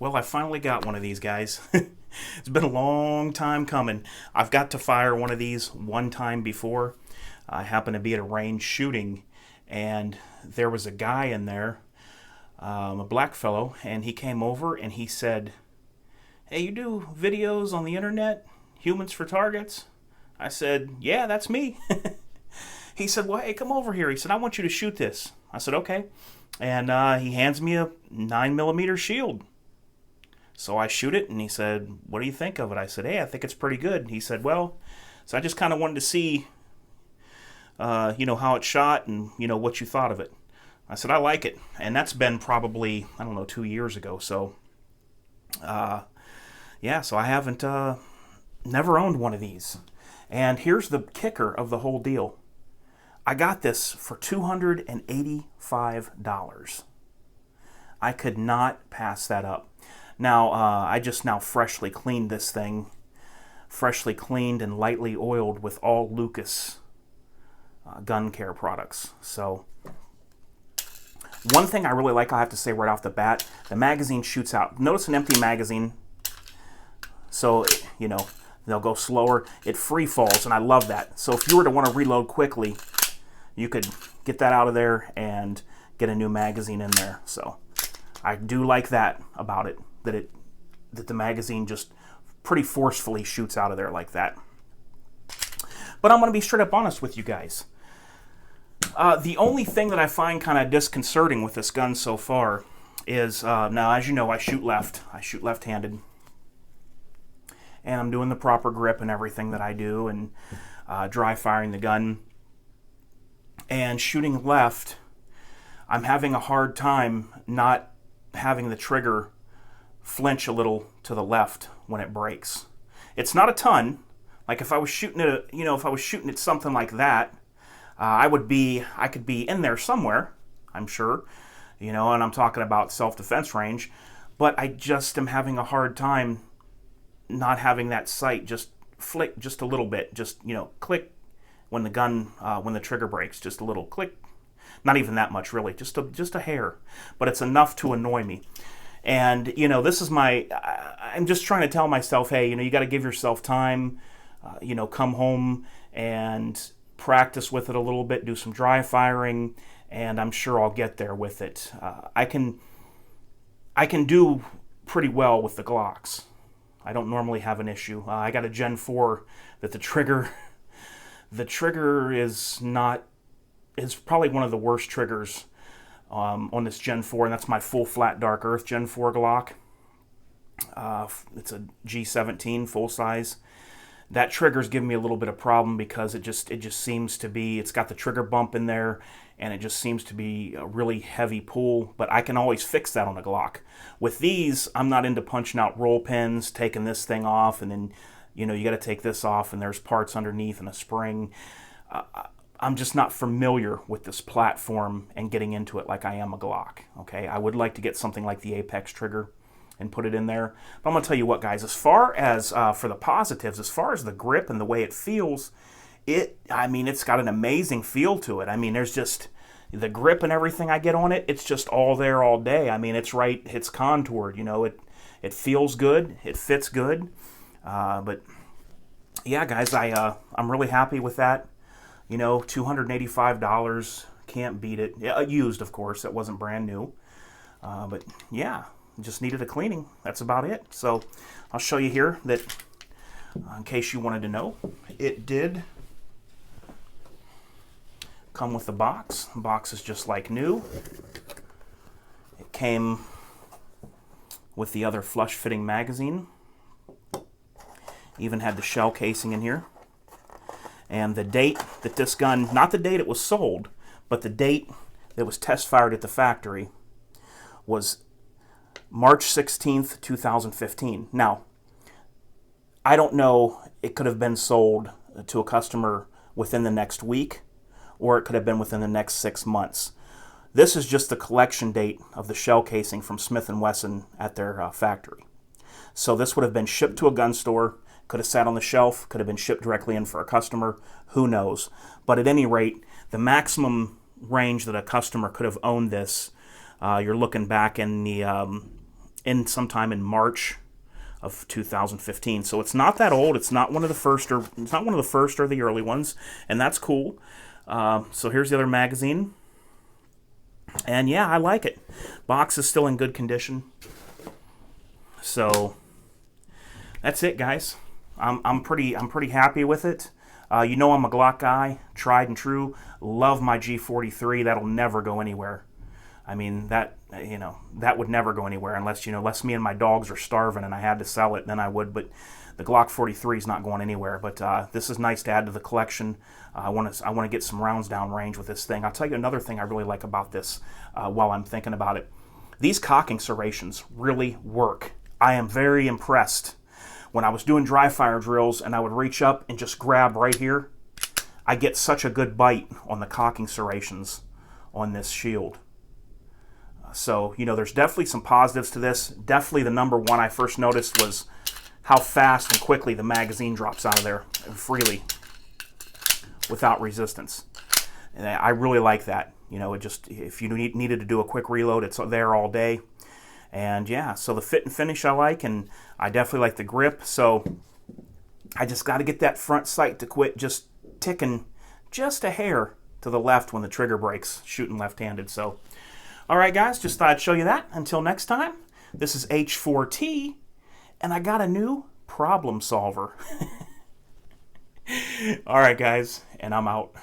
Well, I finally got one of these guys. It's been a long time coming. I've got to fire one of these one time before. I happened to be at a range shooting, and there was a guy in there, a black fellow, and he came over and he said, "Hey, you do videos on the internet? Humans for targets?" I said, "Yeah, that's me." He said, "Well, hey, come over here." He said, "I want you to shoot this." I said, "Okay." And he hands me a 9mm Shield. So I shoot it, and he said, "What do you think of it?" I said, "Hey, I think it's pretty good." He said, "Well," so I just kind of wanted to see, how it shot and, what you thought of it. I said, "I like it." And that's been probably, I don't know, 2 years ago. So, yeah, so I haven't, never owned one of these. And here's the kicker of the whole deal. I got this for $285. I could not pass that up. Now, I just now freshly cleaned this thing. Freshly cleaned and lightly oiled with all Lucas gun care products. So, one thing I really like, I have to say right off the bat, the magazine shoots out. Notice an empty magazine. So, they'll go slower. It free falls, and I love that. So if you were to want to reload quickly, you could get that out of there and get a new magazine in there. So I do like that about it, that the magazine just pretty forcefully shoots out of there like that. But I'm going to be straight up honest with you guys. The only thing that I find kind of disconcerting with this gun so far is, now as you know, I shoot left-handed. And I'm doing the proper grip and everything that I do, and dry firing the gun. And shooting left, I'm having a hard time not having the trigger flinch a little to the left when it breaks. It's not a ton. Like if I was shooting at, if I was shooting at something like that, I could be in there somewhere, I'm sure, and I'm talking about self-defense range, but I just am having a hard time not having that sight just flick just a little bit, just, click when the gun, when the trigger breaks, just a little click. Not even that much, really, just a hair, but it's enough to annoy me. And, this is I'm just trying to tell myself, hey, you got to give yourself time, come home and practice with it a little bit, do some dry firing, and I'm sure I'll get there with it. I can do pretty well with the Glocks. I don't normally have an issue. I got a Gen 4 that the trigger is probably one of the worst triggers on this Gen 4, and that's my full flat dark earth Gen 4 Glock. It's a G17 full size. That trigger's giving me a little bit of problem because it just seems to be, it's got the trigger bump in there, and it just seems to be a really heavy pull, but I can always fix that on a Glock. With these, I'm not into punching out roll pins, taking this thing off, and then, you got to take this off, and there's parts underneath and a spring. I'm just not familiar with this platform and getting into it like I am a Glock, okay? I would like to get something like the Apex trigger and put it in there. But I'm going to tell you what, guys, as far as for the positives, as far as the grip and the way it feels, it's got an amazing feel to it. There's just the grip and everything I get on it, it's just all there all day. It's contoured, it feels good, it fits good. But yeah, guys, I'm really happy with that. $285, can't beat it. Yeah, used, of course, it wasn't brand new. But yeah, just needed a cleaning. That's about it. So I'll show you here that, in case you wanted to know, it did come with the box. The box is just like new. It came with the other flush fitting magazine. Even had the shell casing in here. And the date that this gun, not the date it was sold, but the date that was test fired at the factory was March 16th, 2015. Now, I don't know, it could have been sold to a customer within the next week, or it could have been within the next 6 months. This is just the collection date of the shell casing from Smith&Wesson at their factory. So this would have been shipped to a gun store, could have sat on the shelf, could have been shipped directly in for a customer, who knows. But at any rate, the maximum range that a customer could have owned this, you're looking back in the in sometime in March of 2015. So it's not that old. It's not one of the first, or it's not one of the first or the early ones, and that's cool. So here's the other magazine, and yeah, I like it. Box is still in good condition. So that's it, guys. I'm pretty happy with it. You know, I'm a Glock guy, tried and true. Love my G43. That'll never go anywhere. I mean, that would never go anywhere unless me and my dogs are starving and I had to sell it, then I would. But the Glock 43 is not going anywhere. But this is nice to add to the collection. I want to get some rounds down range with this thing. I'll tell you another thing I really like about this while I'm thinking about it. These cocking serrations really work. I am very impressed. When I was doing dry fire drills and I would reach up and just grab right here, I get such a good bite on the cocking serrations on this shield. So, there's definitely some positives to this. Definitely the number one I first noticed was how fast and quickly the magazine drops out of there freely without resistance. And I really like that. It just, if you needed to do a quick reload, it's there all day. And yeah, so the fit and finish I like, and I definitely like the grip. So I just got to get that front sight to quit just ticking just a hair to the left when the trigger breaks, shooting left-handed. So, all right, guys, just thought I'd show you that. Until next time, this is H4T, and I got a new problem solver. All right, guys, and I'm out.